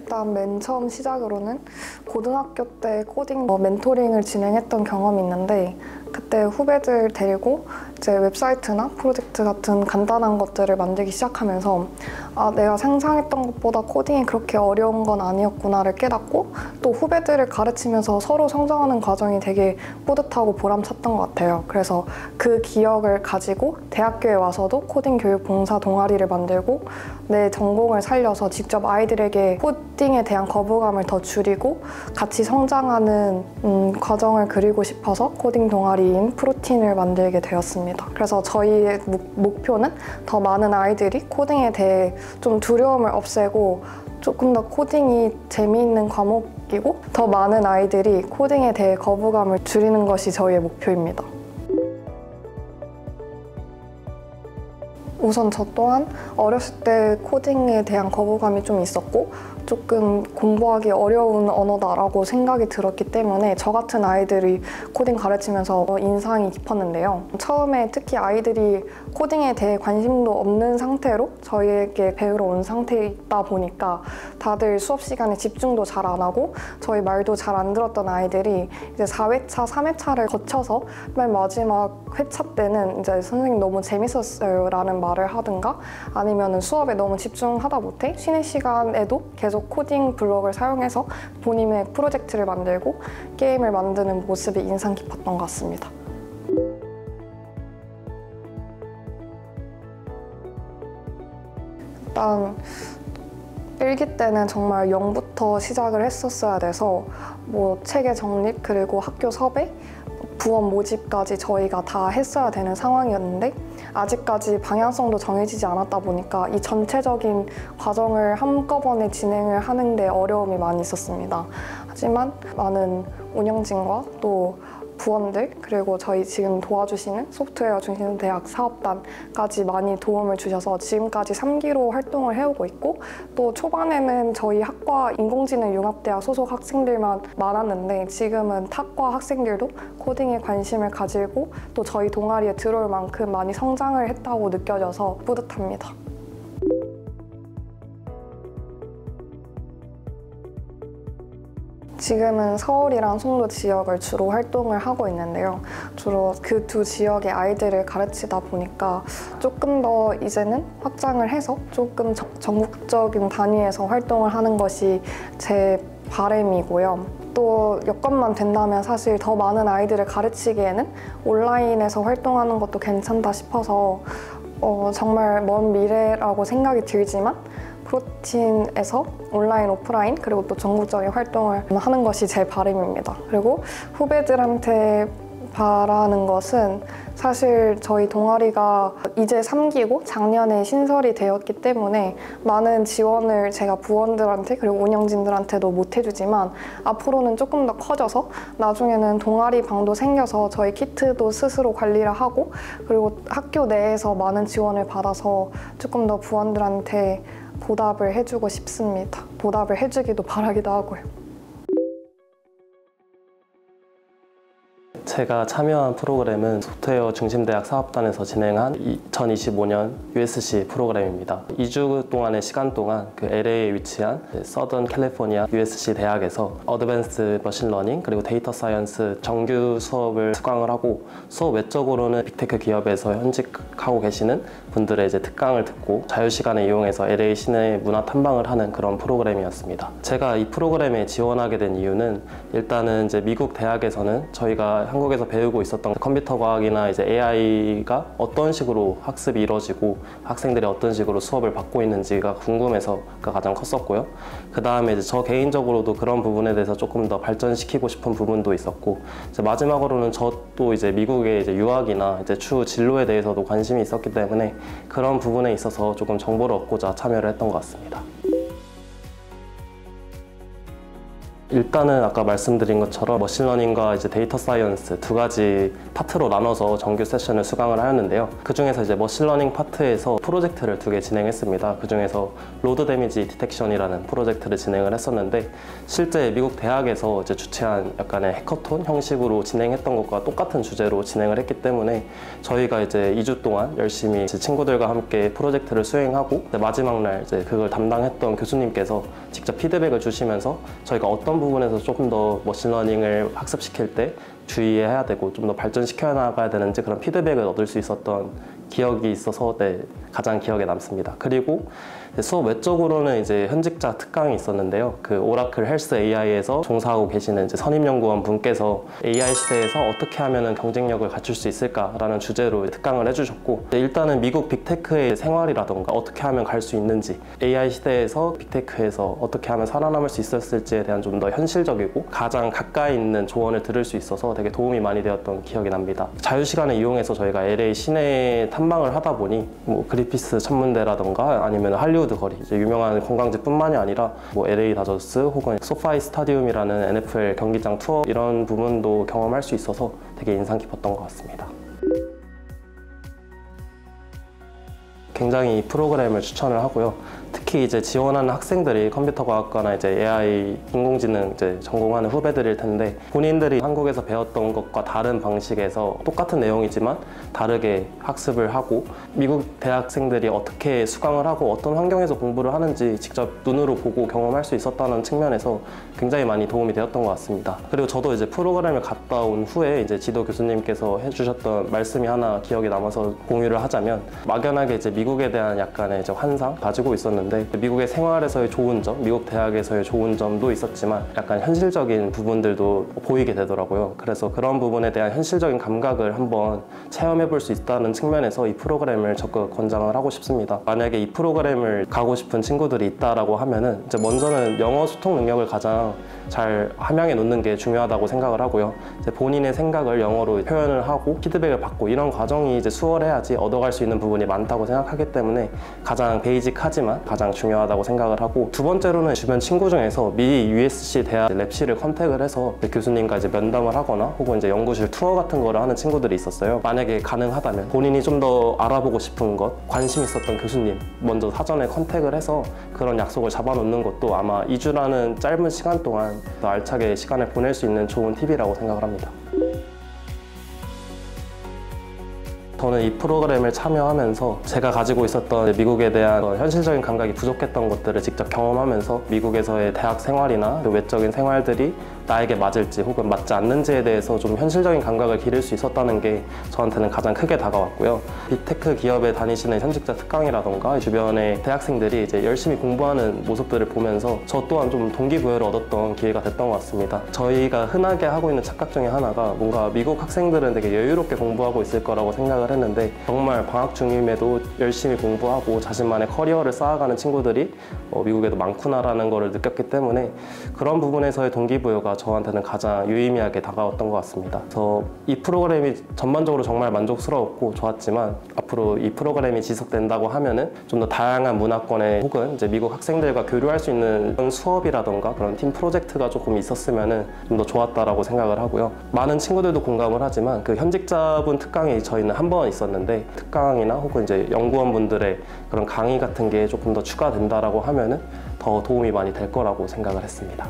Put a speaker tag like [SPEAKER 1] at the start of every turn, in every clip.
[SPEAKER 1] 일단 맨 처음 시작으로는 고등학교 때 코딩 멘토링을 진행했던 경험이 있는데, 그때 후배들 데리고 이제 웹사이트나 프로젝트 같은 간단한 것들을 만들기 시작하면서 내가 상상했던 것보다 코딩이 그렇게 어려운 건 아니었구나를 깨닫고, 또 후배들을 가르치면서 서로 성장하는 과정이 되게 뿌듯하고 보람찼던 것 같아요. 그래서 그 기억을 가지고 대학교에 와서도 코딩 교육 봉사 동아리를 만들고 내 전공을 살려서 직접 아이들에게 코딩에 대한 거부감을 더 줄이고 같이 성장하는 과정을 그리고 싶어서 코딩 동아리인 프로틴을 만들게 되었습니다. 그래서 저희의 목표는 더 많은 아이들이 코딩에 대해 좀 두려움을 없애고 조금 더 코딩이 재미있는 과목이고 더 많은 아이들이 코딩에 대해 거부감을 줄이는 것이 저희의 목표입니다. 우선 저 또한 어렸을 때 코딩에 대한 거부감이 좀 있었고 조금 공부하기 어려운 언어다라고 생각이 들었기 때문에 저 같은 아이들이 코딩 가르치면서 인상이 깊었는데요. 처음에 특히 아이들이 코딩에 대해 관심도 없는 상태로 저희에게 배우러 온 상태이다 보니까 다들 수업 시간에 집중도 잘 안 하고 저희 말도 잘 안 들었던 아이들이 이제 4회차, 3회차를 거쳐서 맨 마지막 회차 때는 이제 선생님 너무 재밌었어요 라는 말을 하든가 아니면 수업에 너무 집중하다 못해 쉬는 시간에도 계속 코딩 블록을 사용해서 본인의 프로젝트를 만들고 게임을 만드는 모습이 인상 깊었던 것 같습니다. 일단 1기 때는 정말 0부터 시작을 했었어야 돼서 체계 정립 그리고 학교 섭외, 부원 모집까지 저희가 다 했어야 되는 상황이었는데 아직까지 방향성도 정해지지 않았다 보니까 이 전체적인 과정을 한꺼번에 진행을 하는 데 어려움이 많이 있었습니다. 하지만 많은 운영진과 또 부원들 그리고 저희 지금 도와주시는 소프트웨어 중심대학 사업단까지 많이 도움을 주셔서 지금까지 3기로 활동을 해오고 있고, 또 초반에는 저희 학과 인공지능융합대학 소속 학생들만 많았는데 지금은 타과 학생들도 코딩에 관심을 가지고 또 저희 동아리에 들어올 만큼 많이 성장을 했다고 느껴져서 뿌듯합니다. 지금은 서울이랑 송도 지역을 주로 활동을 하고 있는데요. 주로 그 두 지역의 아이들을 가르치다 보니까 조금 더 이제는 확장을 해서 조금 전국적인 단위에서 활동을 하는 것이 제 바람이고요. 또 여건만 된다면 사실 더 많은 아이들을 가르치기에는 온라인에서 활동하는 것도 괜찮다 싶어서 정말 먼 미래라고 생각이 들지만 프로틴에서 온라인, 오프라인 그리고 또 전국적인 활동을 하는 것이 제 바람입니다. 그리고 후배들한테 바라는 것은 사실 저희 동아리가 이제 3기고 작년에 신설이 되었기 때문에 많은 지원을 제가 부원들한테 그리고 운영진들한테도 못 해주지만 앞으로는 조금 더 커져서 나중에는 동아리 방도 생겨서 저희 키트도 스스로 관리를 하고 그리고 학교 내에서 많은 지원을 받아서 조금 더 부원들한테 보답을 해주고 싶습니다. 보답을 해주기도 바라기도 하고요.
[SPEAKER 2] 제가 참여한 프로그램은 소프트웨어 중심대학 사업단에서 진행한 2025년 USC 프로그램입니다. 2주 동안의 시간 동안 그 LA에 위치한 서던 캘리포니아 USC 대학에서 어드밴스 머신러닝 그리고 데이터 사이언스 정규 수업을 수강을 하고 수업 외적으로는 빅테크 기업에서 현직하고 계시는 분들의 이제 특강을 듣고 자유시간을 이용해서 LA 시내 문화 탐방을 하는 그런 프로그램이었습니다. 제가 이 프로그램에 지원하게 된 이유는 일단은 이제 미국 대학에서는 저희가 한국에서 배우고 있었던 컴퓨터 과학이나 이제 AI가 어떤 식으로 학습이 이루어지고 학생들이 어떤 식으로 수업을 받고 있는지가 궁금해서가 가장 컸었고요. 그 다음에 이제 저 개인적으로도 그런 부분에 대해서 조금 더 발전시키고 싶은 부분도 있었고, 이제 마지막으로는 저도 이제 미국의 이제 유학이나 이제 추후 진로에 대해서도 관심이 있었기 때문에 그런 부분에 있어서 조금 정보를 얻고자 참여를 했던 것 같습니다. 일단은 아까 말씀드린 것처럼 머신러닝과 이제 데이터 사이언스 두 가지 파트로 나눠서 정규 세션을 수강을 하였는데요. 그 중에서 이제 머신러닝 파트에서 프로젝트를 2개 진행했습니다. 그 중에서 로드 데미지 디텍션이라는 프로젝트를 진행을 했었는데, 실제 미국 대학에서 이제 주최한 약간의 해커톤 형식으로 진행했던 것과 똑같은 주제로 진행을 했기 때문에 저희가 이제 2주 동안 열심히 친구들과 함께 프로젝트를 수행하고, 마지막 날 이제 그걸 담당했던 교수님께서 직접 피드백을 주시면서 저희가 어떤 부분에서 조금 더 머신러닝을 학습시킬 때 주의해야 되고 좀 더 발전시켜 나가야 되는지 그런 피드백을 얻을 수 있었던 기억이 있어서 가장 기억에 남습니다. 그리고 수업 외적으로는 이제 현직자 특강이 있었는데요. 그 오라클 헬스 AI에서 종사하고 계시는 이제 선임연구원 분께서 AI 시대에서 어떻게 하면 경쟁력을 갖출 수 있을까라는 주제로 특강을 해주셨고, 일단은 미국 빅테크의 생활이라던가 어떻게 하면 갈 수 있는지, AI 시대에서 빅테크에서 어떻게 하면 살아남을 수 있었을지에 대한 좀 더 현실적이고 가장 가까이 있는 조언을 들을 수 있어서 되게 도움이 많이 되었던 기억이 납니다. 자유시간을 이용해서 저희가 LA 시내 탐방을 하다 보니 뭐 그리피스 천문대라던가 아니면 할리우드 거리, 이제 유명한 관광지뿐만이 아니라 뭐 LA 다저스 혹은 소파이 스타디움이라는 NFL 경기장 투어, 이런 부분도 경험할 수 있어서 되게 인상 깊었던 것 같습니다. 굉장히 이 프로그램을 추천을 하고요. 특히 이제 지원하는 학생들이 컴퓨터과학과나 이제 AI, 인공지능 이제 전공하는 후배들일 텐데, 본인들이 한국에서 배웠던 것과 다른 방식에서 똑같은 내용이지만 다르게 학습을 하고, 미국 대학생들이 어떻게 수강을 하고 어떤 환경에서 공부를 하는지 직접 눈으로 보고 경험할 수 있었다는 측면에서 굉장히 많이 도움이 되었던 것 같습니다. 그리고 저도 이제 프로그램을 갔다 온 후에 이제 지도 교수님께서 해주셨던 말씀이 하나 기억에 남아서 공유를 하자면, 막연하게 이제 미국에 대한 약간의 이제 환상 가지고 있었는데, 미국의 생활에서의 좋은 점, 미국 대학에서의 좋은 점도 있었지만 약간 현실적인 부분들도 보이게 되더라고요. 그래서 그런 부분에 대한 현실적인 감각을 한번 체험해 볼 수 있다는 측면에서 이 프로그램을 적극 권장을 하고 싶습니다. 만약에 이 프로그램을 가고 싶은 친구들이 있다라고 하면은 이제 먼저는 영어 소통 능력을 가장 잘 함양해 놓는 게 중요하다고 생각을 하고요. 이제 본인의 생각을 영어로 표현을 하고 피드백을 받고, 이런 과정이 이제 수월해야지 얻어갈 수 있는 부분이 많다고 생각하기 때문에 가장 베이직하지만 가장 중요하다고 생각을 하고, 두 번째로는 주변 친구 중에서 미 USC 대학 랩실을 컨택을 해서 교수님과 이제 면담을 하거나 혹은 이제 연구실 투어 같은 거를 하는 친구들이 있었어요. 만약에 가능하다면 본인이 좀 더 알아보고 싶은 것, 관심 있었던 교수님 먼저 사전에 컨택을 해서 그런 약속을 잡아놓는 것도 아마 2주라는 짧은 시간 동안 더 알차게 시간을 보낼 수 있는 좋은 팁이라고 생각을 합니다. 저는 이 프로그램을 참여하면서 제가 가지고 있었던 미국에 대한 현실적인 감각이 부족했던 것들을 직접 경험하면서 미국에서의 대학 생활이나 외적인 생활들이 나에게 맞을지 혹은 맞지 않는지에 대해서 좀 현실적인 감각을 기를 수 있었다는 게 저한테는 가장 크게 다가왔고요. 빅테크 기업에 다니시는 현직자 특강이라던가 주변의 대학생들이 이제 열심히 공부하는 모습들을 보면서 저 또한 좀 동기부여를 얻었던 기회가 됐던 것 같습니다. 저희가 흔하게 하고 있는 착각 중에 하나가 뭔가 미국 학생들은 되게 여유롭게 공부하고 있을 거라고 생각을 했는데, 정말 방학 중임에도 열심히 공부하고 자신만의 커리어를 쌓아가는 친구들이 미국에도 많구나라는 걸 느꼈기 때문에 그런 부분에서의 동기부여가 저한테는 가장 유의미하게 다가왔던 것 같습니다. 그래서 이 프로그램이 전반적으로 정말 만족스러웠고 좋았지만, 앞으로 이 프로그램이 지속된다고 하면은 좀 더 다양한 문화권의 혹은 이제 미국 학생들과 교류할 수 있는 그런 수업이라던가 그런 팀 프로젝트가 조금 있었으면은 좀 더 좋았다라고 생각을 하고요. 많은 친구들도 공감을 하지만 그 현직자분 특강이 저희는 한 번 있었는데, 특강이나 혹은 이제 연구원분들의 그런 강의 같은 게 조금 더 추가된다라고 하면은 더 도움이 많이 될 거라고 생각을 했습니다.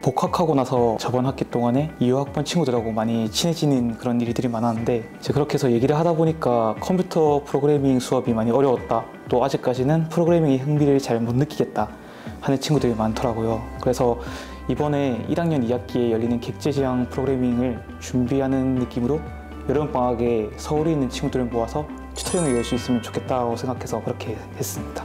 [SPEAKER 3] 복학하고 나서 저번 학기 동안에 이화학번 친구들하고 많이 친해지는 그런 일들이 많았는데, 이제 그렇게 해서 얘기를 하다 보니까 컴퓨터 프로그래밍 수업이 많이 어려웠다, 또 아직까지는 프로그래밍의 흥미를 잘 못 느끼겠다 하는 친구들이 많더라고요. 그래서 이번에 1학년 2학기에 열리는 객제지향 프로그래밍을 준비하는 느낌으로 여름방학에 서울에 있는 친구들을 모아서 튜터링을 열 수 있으면 좋겠다고 생각해서 그렇게 했습니다.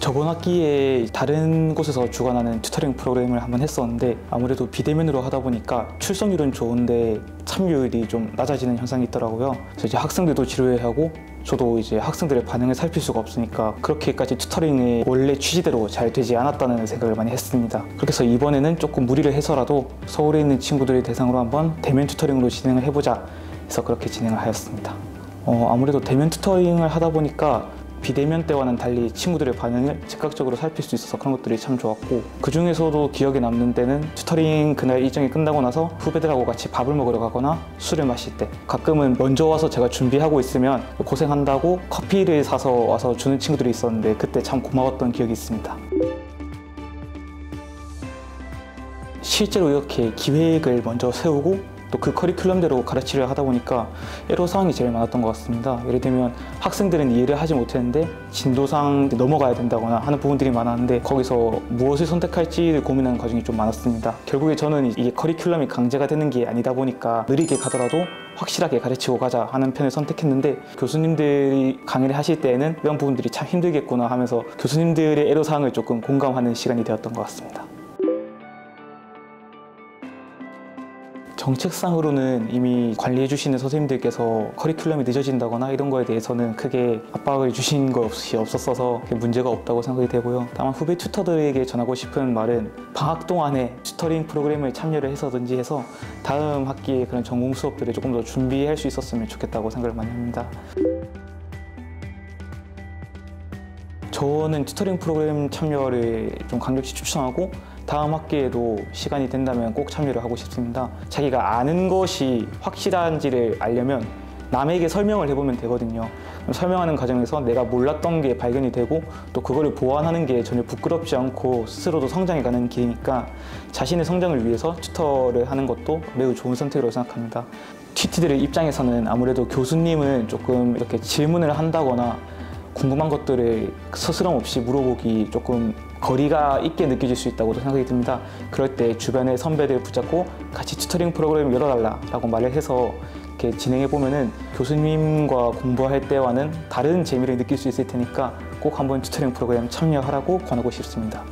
[SPEAKER 3] 저번 학기에 다른 곳에서 주관하는 튜터링 프로그램을 한번 했었는데, 아무래도 비대면으로 하다 보니까 출석률은 좋은데 참여율이 좀 낮아지는 현상이 있더라고요. 그래서 이제 학생들도 지루해하고 저도 이제 학생들의 반응을 살필 수가 없으니까 그렇게까지 튜터링이 원래 취지대로 잘 되지 않았다는 생각을 많이 했습니다. 그렇게 해서 이번에는 조금 무리를 해서라도 서울에 있는 친구들을 대상으로 한번 대면 튜터링으로 진행을 해보자 해서 그렇게 진행을 하였습니다. 아무래도 대면 튜터링을 하다 보니까 비대면 때와는 달리 친구들의 반응을 즉각적으로 살필 수 있어서 그런 것들이 참 좋았고, 그 중에서도 기억에 남는 때는 튜터링 그날 일정이 끝나고 나서 후배들하고 같이 밥을 먹으러 가거나 술을 마실 때, 가끔은 먼저 와서 제가 준비하고 있으면 고생한다고 커피를 사서 와서 주는 친구들이 있었는데 그때 참 고마웠던 기억이 있습니다. 실제로 이렇게 기획을 먼저 세우고 또 그 커리큘럼대로 가르치려 하다 보니까 애로사항이 제일 많았던 것 같습니다. 예를 들면 학생들은 이해를 하지 못했는데 진도상 넘어가야 된다거나 하는 부분들이 많았는데 거기서 무엇을 선택할지를 고민하는 과정이 좀 많았습니다. 결국에 저는 이게 커리큘럼이 강제가 되는 게 아니다 보니까 느리게 가더라도 확실하게 가르치고 가자 하는 편을 선택했는데, 교수님들이 강의를 하실 때에는 이런 부분들이 참 힘들겠구나 하면서 교수님들의 애로사항을 조금 공감하는 시간이 되었던 것 같습니다. 정책상으로는 이미 관리해 주시는 선생님들께서 커리큘럼이 늦어진다거나 이런 거에 대해서는 크게 압박을 주신 것이 없었어서 문제가 없다고 생각이 되고요. 다만 후배 튜터들에게 전하고 싶은 말은 방학 동안에 튜터링 프로그램을 참여를 해서든지 해서 다음 학기에 그런 전공 수업들을 조금 더 준비할 수 있었으면 좋겠다고 생각을 많이 합니다. 저는 튜터링 프로그램 참여를 좀 강력히 추천하고 다음 학기에도 시간이 된다면 꼭 참여를 하고 싶습니다. 자기가 아는 것이 확실한지를 알려면 남에게 설명을 해보면 되거든요. 설명하는 과정에서 내가 몰랐던 게 발견이 되고 또 그거를 보완하는 게 전혀 부끄럽지 않고 스스로도 성장해가는 길이니까 자신의 성장을 위해서 튜터를 하는 것도 매우 좋은 선택이라고 생각합니다. TT들의 입장에서는 아무래도 교수님은 조금 이렇게 질문을 한다거나 궁금한 것들을 스스럼 없이 물어보기 조금 거리가 있게 느껴질 수 있다고 생각이 듭니다. 그럴 때 주변의 선배들 붙잡고 같이 튜터링 프로그램을 열어달라고 말을 해서 이렇게 진행해 보면은 교수님과 공부할 때와는 다른 재미를 느낄 수 있을 테니까 꼭 한번 튜터링 프로그램 참여하라고 권하고 싶습니다.